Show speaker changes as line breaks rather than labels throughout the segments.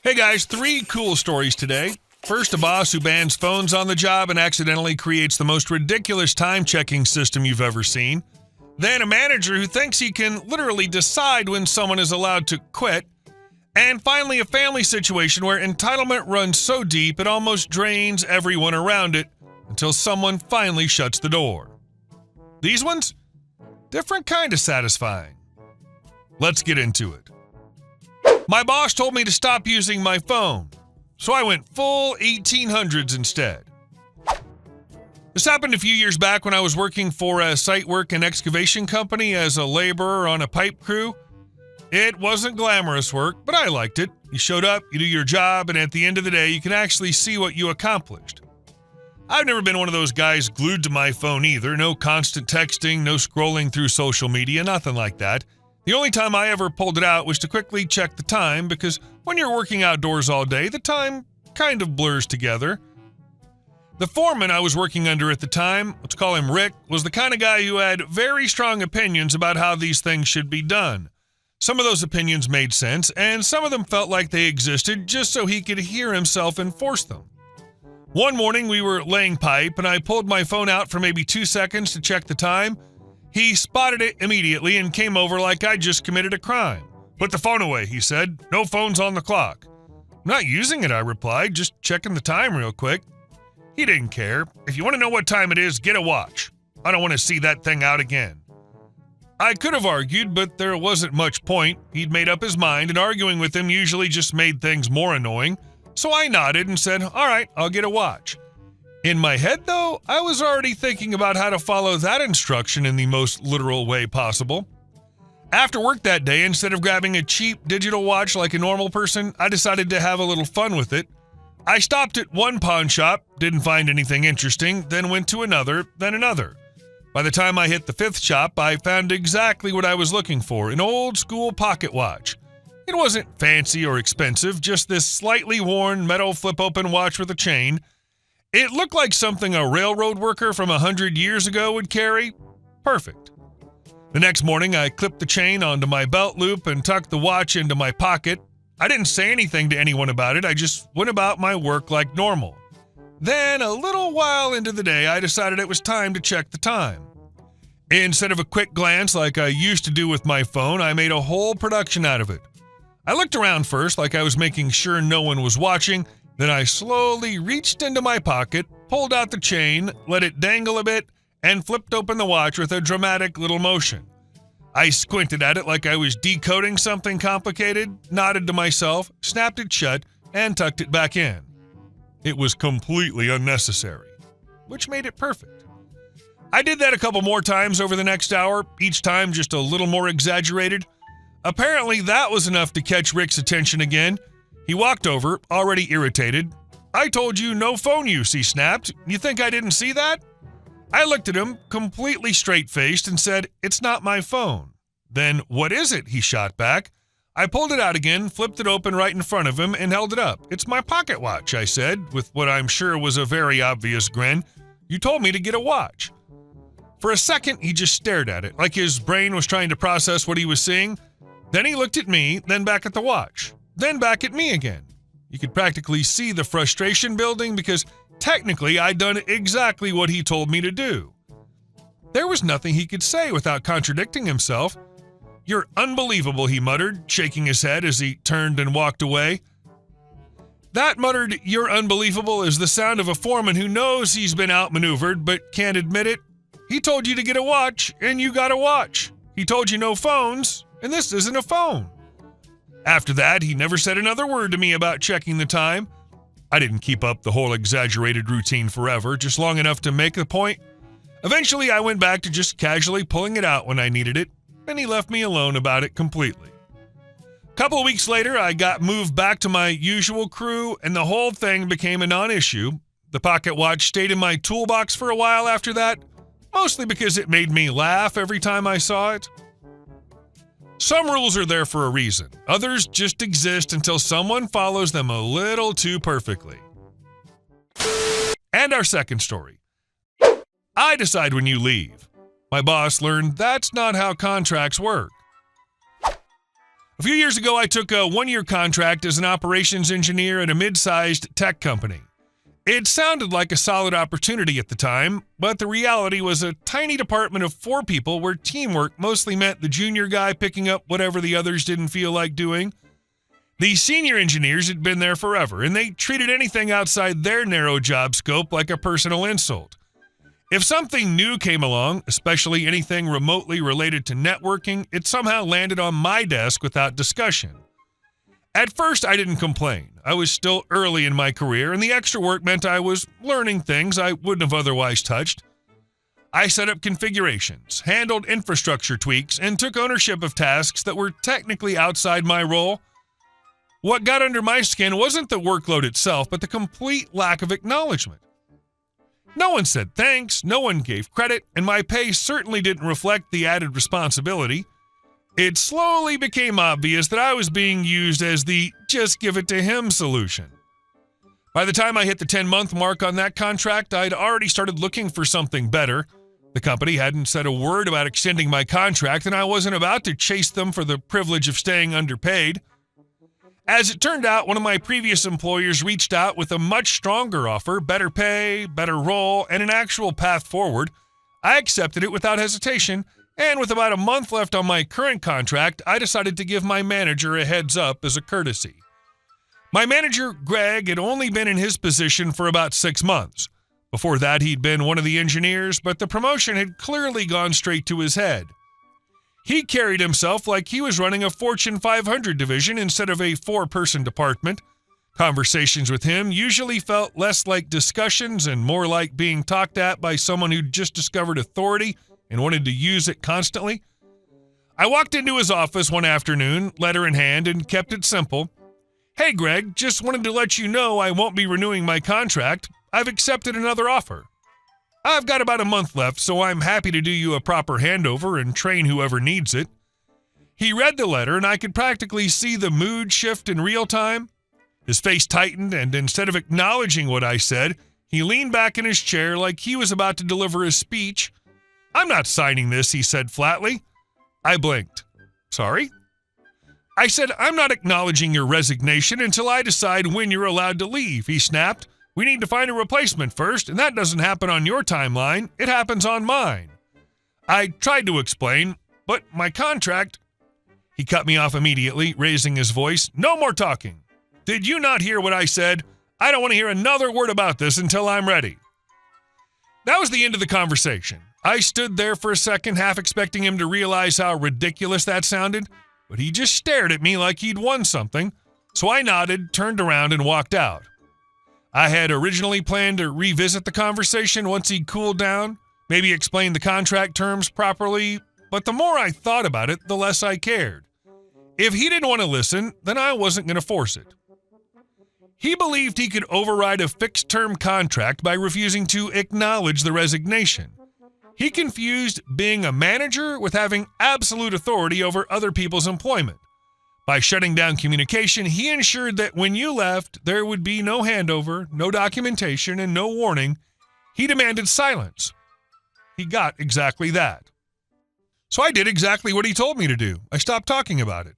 Hey guys, 3 cool stories today. First, a boss who bans phones on the job and accidentally creates the most ridiculous time-checking system you've ever seen. Then a manager who thinks he can literally decide when someone is allowed to quit. And finally, a family situation where entitlement runs so deep it almost drains everyone around it until someone finally shuts the door. These ones? Different kind of satisfying. Let's get into it. My boss told me to stop using my phone, so I went full 1800s instead. This happened a few years back when I was working for a site work and excavation company as a laborer on a pipe crew. It wasn't glamorous work, but I liked it. You showed up, you do your job, and at the end of the day, you can actually see what you accomplished. I've never been one of those guys glued to my phone either. No constant texting, no scrolling through social media, nothing like that. The only time I ever pulled it out was to quickly check the time, because when you're working outdoors all day, the time kind of blurs together. The foreman I was working under at the time, let's call him Rick, was the kind of guy who had very strong opinions about how these things should be done. Some of those opinions made sense, and some of them felt like they existed just so he could hear himself enforce them. One morning we were laying pipe, and I pulled my phone out for maybe 2 seconds to check the time. He spotted it immediately and came over like I just committed a crime. "Put the phone away," he said. "No phone's on the clock." "I'm not using it," I replied, "just checking the time real quick." He didn't care. "If you want to know what time it is, get a watch. I don't want to see that thing out again." I could have argued, but there wasn't much point. He'd made up his mind, and arguing with him usually just made things more annoying. So I nodded and said, "All right, I'll get a watch." In my head, though, I was already thinking about how to follow that instruction in the most literal way possible. After work that day, instead of grabbing a cheap digital watch like a normal person, I decided to have a little fun with it. I stopped at one pawn shop, didn't find anything interesting, then went to another, then another. By the time I hit the 5th shop, I found exactly what I was looking for, an old-school pocket watch. It wasn't fancy or expensive, just this slightly worn metal flip-open watch with a chain. It looked like something a railroad worker from 100 years ago would carry. Perfect. The next morning, I clipped the chain onto my belt loop and tucked the watch into my pocket. I didn't say anything to anyone about it. I just went about my work like normal. Then, a little while into the day, I decided it was time to check the time. Instead of a quick glance like I used to do with my phone, I made a whole production out of it. I looked around first like I was making sure no one was watching. Then I slowly reached into my pocket, pulled out the chain, let it dangle a bit, and flipped open the watch with a dramatic little motion. I squinted at it like I was decoding something complicated, nodded to myself, snapped it shut, and tucked it back in. It was completely unnecessary, which made it perfect. I did that a couple more times over the next hour, each time just a little more exaggerated. Apparently that was enough to catch Rick's attention again. He walked over, already irritated. "I told you no phone use," he snapped. "You think I didn't see that?" I looked at him, completely straight-faced, and said, "It's not my phone." "Then what is it?" he shot back. I pulled it out again, flipped it open right in front of him, and held it up. "It's my pocket watch," I said, with what I'm sure was a very obvious grin. "You told me to get a watch." For a second, he just stared at it, like his brain was trying to process what he was seeing. Then he looked at me, then back at the watch. Then back at me again. You could practically see the frustration building because technically I'd done exactly what he told me to do. There was nothing he could say without contradicting himself. "You're unbelievable," he muttered, shaking his head as he turned and walked away. That muttered, "You're unbelievable," is the sound of a foreman who knows he's been outmaneuvered but can't admit it. He told you to get a watch, and you got a watch. He told you no phones, and this isn't a phone. After that, he never said another word to me about checking the time. I didn't keep up the whole exaggerated routine forever, just long enough to make the point. Eventually, I went back to just casually pulling it out when I needed it, and he left me alone about it completely. A couple of weeks later, I got moved back to my usual crew, and the whole thing became a non-issue. The pocket watch stayed in my toolbox for a while after that, mostly because it made me laugh every time I saw it. Some rules are there for a reason. Others just exist until someone follows them a little too perfectly. And our second story. I decide when you leave. My boss learned that's not how contracts work. A few years ago, I took a one-year contract as an operations engineer at a mid-sized tech company. It sounded like a solid opportunity at the time, but the reality was a tiny department of 4 people where teamwork mostly meant the junior guy picking up whatever the others didn't feel like doing. The senior engineers had been there forever, and they treated anything outside their narrow job scope like a personal insult. If something new came along, especially anything remotely related to networking, it somehow landed on my desk without discussion. At first, I didn't complain. I was still early in my career, and the extra work meant I was learning things I wouldn't have otherwise touched. I set up configurations, handled infrastructure tweaks, and took ownership of tasks that were technically outside my role. What got under my skin wasn't the workload itself, but the complete lack of acknowledgement. No one said thanks, no one gave credit, and my pay certainly didn't reflect the added responsibility. It slowly became obvious that I was being used as the just give it to him solution. By the time I hit the 10-month mark on that contract, I'd already started looking for something better. The company hadn't said a word about extending my contract, and I wasn't about to chase them for the privilege of staying underpaid. As it turned out, one of my previous employers reached out with a much stronger offer, better pay, better role, and an actual path forward. I accepted it without hesitation, and with about a month left on my current contract, I decided to give my manager a heads up as a courtesy. My manager, Greg, had only been in his position for about 6 months. Before that, he'd been one of the engineers, but the promotion had clearly gone straight to his head. He carried himself like he was running a Fortune 500 division instead of a 4-person department. Conversations with him usually felt less like discussions and more like being talked at by someone who'd just discovered authority and wanted to use it constantly. I walked into his office one afternoon, letter in hand, and kept it simple. "Hey, Greg, just wanted to let you know I won't be renewing my contract. I've accepted another offer. I've got about a month left, so I'm happy to do you a proper handover and train whoever needs it." He read the letter, and I could practically see the mood shift in real time. His face tightened, and instead of acknowledging what I said, he leaned back in his chair like he was about to deliver a speech. "I'm not signing this," he said flatly. I blinked. "Sorry?" I said, "I'm not acknowledging your resignation until I decide when you're allowed to leave," he snapped. "We need to find a replacement first, and that doesn't happen on your timeline. It happens on mine." I tried to explain, "But my contract—" He cut me off immediately, raising his voice. "No more talking. Did you not hear what I said? I don't want to hear another word about this until I'm ready." That was the end of the conversation. I stood there for a second, half expecting him to realize how ridiculous that sounded, but he just stared at me like he'd won something, so I nodded, turned around, and walked out. I had originally planned to revisit the conversation once he cooled down, maybe explain the contract terms properly, but the more I thought about it, the less I cared. If he didn't want to listen, then I wasn't going to force it. He believed he could override a fixed-term contract by refusing to acknowledge the resignation. He confused being a manager with having absolute authority over other people's employment. By shutting down communication, he ensured that when you left, there would be no handover, no documentation, and no warning. He demanded silence. He got exactly that. So I did exactly what he told me to do. I stopped talking about it.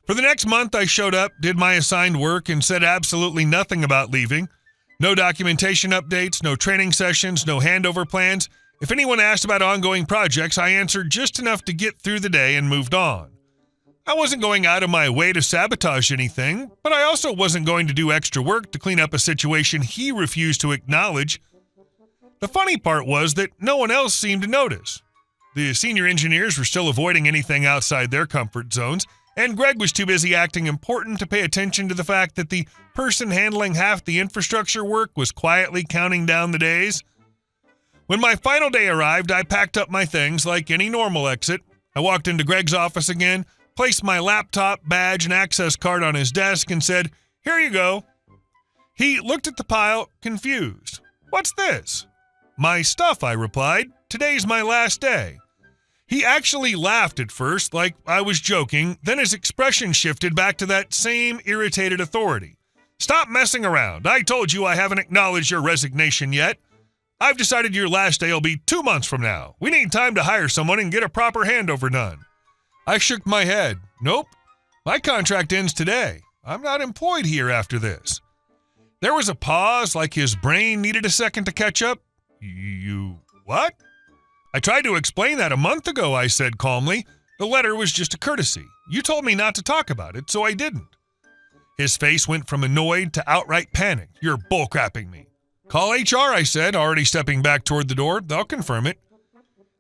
For the next month, I showed up, did my assigned work, and said absolutely nothing about leaving. No documentation updates, no training sessions, no handover plans. If anyone asked about ongoing projects, I answered just enough to get through the day and moved on. I wasn't going out of my way to sabotage anything, but I also wasn't going to do extra work to clean up a situation he refused to acknowledge. The funny part was that no one else seemed to notice. The senior engineers were still avoiding anything outside their comfort zones, and Greg was too busy acting important to pay attention to the fact that the person handling half the infrastructure work was quietly counting down the days. When my final day arrived, I packed up my things like any normal exit. I walked into Greg's office again, placed my laptop, badge, and access card on his desk, and said, "Here you go." He looked at the pile, confused. "What's this?" "My stuff," I replied. "Today's my last day." He actually laughed at first, like I was joking, then his expression shifted back to that same irritated authority. "Stop messing around. I told you I haven't acknowledged your resignation yet. I've decided your last day will be 2 months from now. We need time to hire someone and get a proper handover done." I shook my head. "Nope. My contract ends today. I'm not employed here after this." There was a pause, like his brain needed a second to catch up. You what? "I tried to explain that a month ago," I said calmly. "The letter was just a courtesy. You told me not to talk about it, so I didn't." His face went from annoyed to outright panic. "You're bullcrapping me." "Call HR," I said, already stepping back toward the door. "They'll confirm it."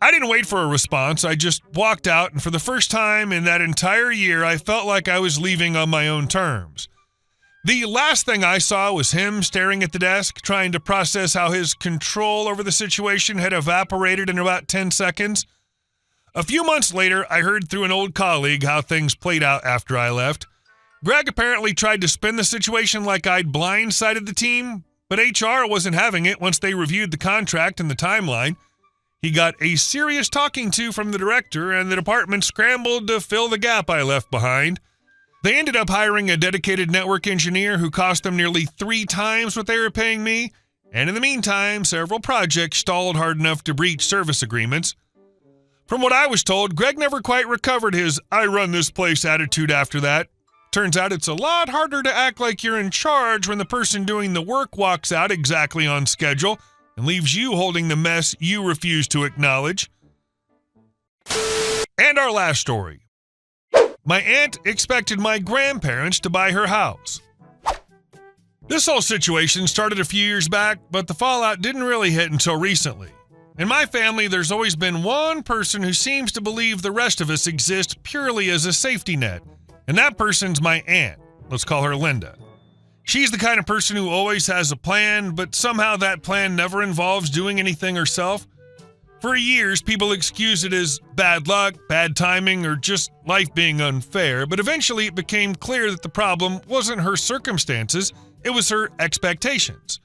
I didn't wait for a response. I just walked out, and for the first time in that entire year, I felt like I was leaving on my own terms. The last thing I saw was him staring at the desk, trying to process how his control over the situation had evaporated in about 10 seconds. A few months later, I heard through an old colleague how things played out after I left. Greg apparently tried to spin the situation like I'd blindsided the team, but HR wasn't having it once they reviewed the contract and the timeline. He got a serious talking to from the director, and the department scrambled to fill the gap I left behind. They ended up hiring a dedicated network engineer who cost them nearly 3 times what they were paying me, and in the meantime, several projects stalled hard enough to breach service agreements. From what I was told, Greg never quite recovered his "I run this place" attitude after that. Turns out it's a lot harder to act like you're in charge when the person doing the work walks out exactly on schedule and leaves you holding the mess you refuse to acknowledge. And our last story. My aunt expected my grandparents to buy her house. This whole situation started a few years back, but the fallout didn't really hit until recently. In my family, there's always been one person who seems to believe the rest of us exist purely as a safety net, and that person's my aunt. Let's call her Linda. She's the kind of person who always has a plan, but somehow that plan never involves doing anything herself. For years, people excused it as bad luck, bad timing, or just life being unfair, but eventually it became clear that the problem wasn't her circumstances, it was her expectations.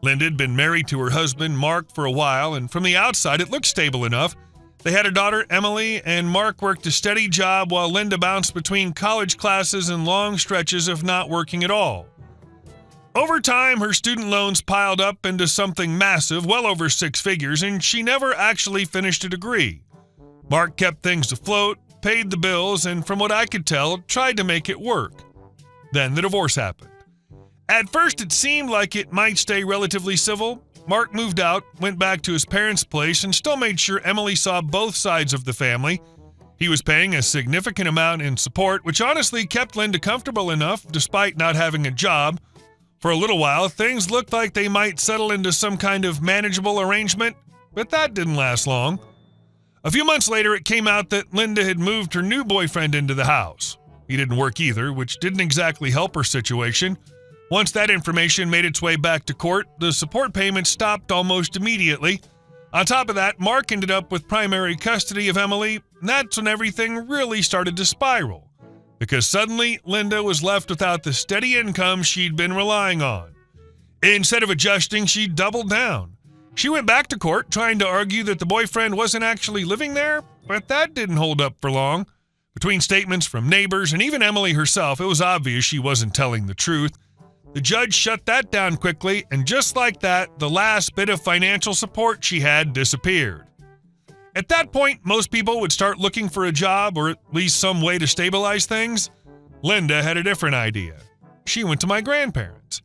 Linda had been married to her husband, Mark, for a while, and from the outside it looked stable enough. They had a daughter, Emily, and Mark worked a steady job while Linda bounced between college classes and long stretches of not working at all. Over time, her student loans piled up into something massive, well over 6 figures, and she never actually finished a degree. Mark kept things afloat, paid the bills, and from what I could tell, tried to make it work. Then the divorce happened. At first, it seemed like it might stay relatively civil. Mark moved out, went back to his parents' place, and still made sure Emily saw both sides of the family. He was paying a significant amount in support, which honestly kept Linda comfortable enough, despite not having a job. For a little while, things looked like they might settle into some kind of manageable arrangement, but that didn't last long. A few months later, it came out that Linda had moved her new boyfriend into the house. He didn't work either, which didn't exactly help her situation. Once that information made its way back to court, the support payments stopped almost immediately. On top of that, Mark ended up with primary custody of Emily, and that's when everything really started to spiral. Because suddenly, Linda was left without the steady income she'd been relying on. Instead of adjusting, she doubled down. She went back to court, trying to argue that the boyfriend wasn't actually living there, but that didn't hold up for long. Between statements from neighbors and even Emily herself, it was obvious she wasn't telling the truth. The judge shut that down quickly, and just like that, the last bit of financial support she had disappeared. At that point, most people would start looking for a job or at least some way to stabilize things. Linda had a different idea. She went to my grandparents.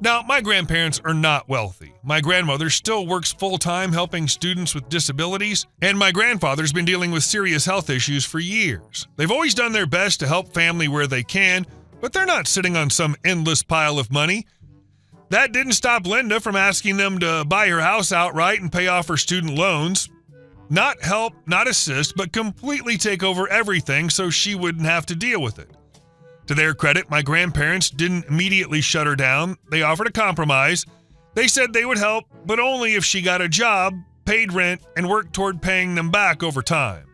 Now, my grandparents are not wealthy. My grandmother still works full-time helping students with disabilities, and my grandfather's been dealing with serious health issues for years. They've always done their best to help family where they can, but they're not sitting on some endless pile of money. That didn't stop Linda from asking them to buy her house outright and pay off her student loans. Not help, not assist, but completely take over everything so she wouldn't have to deal with it. To their credit, my grandparents didn't immediately shut her down. They offered a compromise. They said they would help, but only if she got a job, paid rent, and worked toward paying them back over time.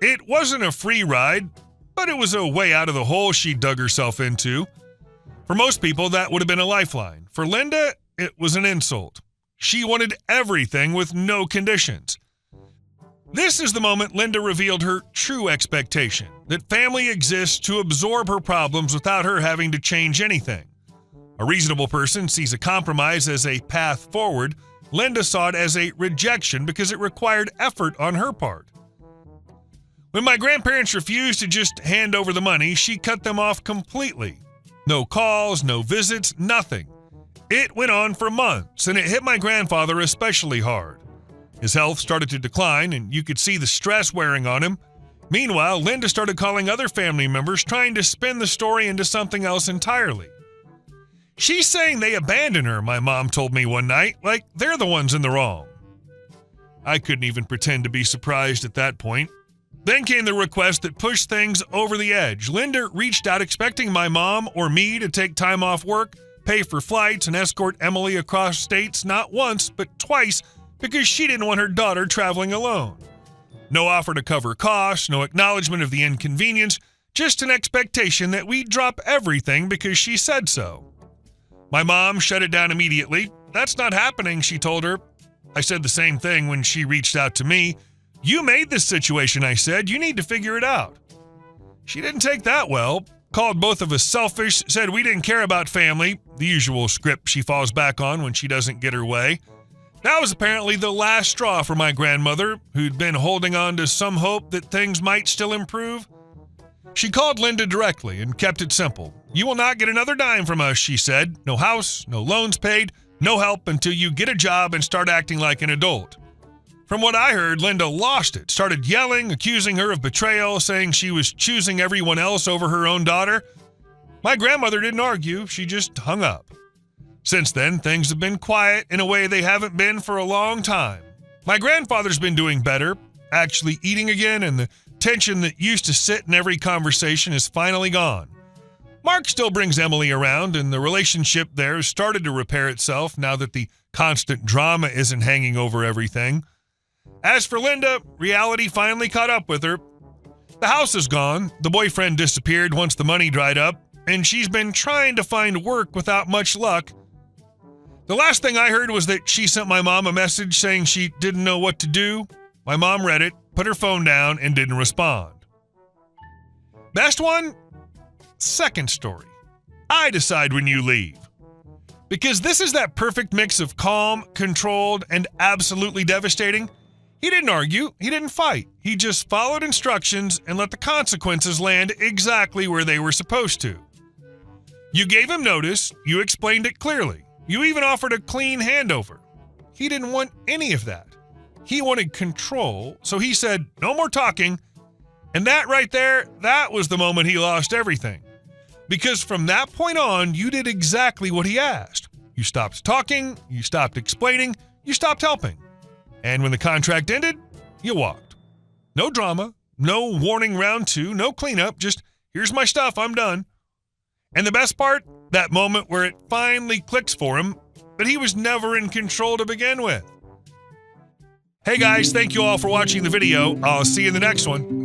It wasn't a free ride, but it was a way out of the hole she dug herself into. For most people, that would have been a lifeline. For Linda, it was an insult. She wanted everything with no conditions. This is the moment Linda revealed her true expectation, that family exists to absorb her problems without her having to change anything. A reasonable person sees a compromise as a path forward. Linda saw it as a rejection because it required effort on her part. When my grandparents refused to just hand over the money, she cut them off completely. No calls, no visits, nothing. It went on for months, and it hit my grandfather especially hard. His health started to decline, and you could see the stress wearing on him. Meanwhile, Linda started calling other family members, trying to spin the story into something else entirely. She's saying they abandoned her, my mom told me one night, like they're the ones in the wrong. I couldn't even pretend to be surprised at that point. Then came the request that pushed things over the edge. Linda reached out expecting my mom or me to take time off work, pay for flights, and escort Emily across states not once, but twice, because she didn't want her daughter traveling alone. No offer to cover costs, no acknowledgement of the inconvenience, just an expectation that we drop everything because she said so. My mom shut it down immediately. That's not happening, she told her. I said the same thing when she reached out to me. You made this situation, I said. You need to figure it out. She didn't take that well, called both of us selfish, said we didn't care about family, the usual script she falls back on when she doesn't get her way. That was apparently the last straw for my grandmother, who'd been holding on to some hope that things might still improve. She called Linda directly and kept it simple. You will not get another dime from us, she said. No house, no loans paid, no help until you get a job and start acting like an adult. From what I heard, Linda lost it, started yelling, accusing her of betrayal, saying she was choosing everyone else over her own daughter. My grandmother didn't argue, she just hung up. Since then, things have been quiet in a way they haven't been for a long time. My grandfather's been doing better, actually eating again, and the tension that used to sit in every conversation is finally gone. Mark still brings Emily around, and the relationship there has started to repair itself now that the constant drama isn't hanging over everything. As for Linda, reality finally caught up with her. The house is gone, the boyfriend disappeared once the money dried up, and she's been trying to find work without much luck. The last thing I heard was that she sent my mom a message saying she didn't know what to do. My mom read it, put her phone down, and didn't respond. Best one? Second story. I decide when you leave. Because this is that perfect mix of calm, controlled, and absolutely devastating. He didn't argue, he didn't fight. He just followed instructions and let the consequences land exactly where they were supposed to. You gave him notice, you explained it clearly. You even offered a clean handover. He didn't want any of that. He wanted control, so he said, no more talking. And that right there, that was the moment he lost everything. Because from that point on, you did exactly what he asked. You stopped talking, you stopped explaining, you stopped helping. And when the contract ended, you walked. No drama, no warning round two, no cleanup, just here's my stuff, I'm done. And the best part, that moment where it finally clicks for him that he was never in control to begin with. Hey guys, thank you all for watching the video. I'll see you in the next one.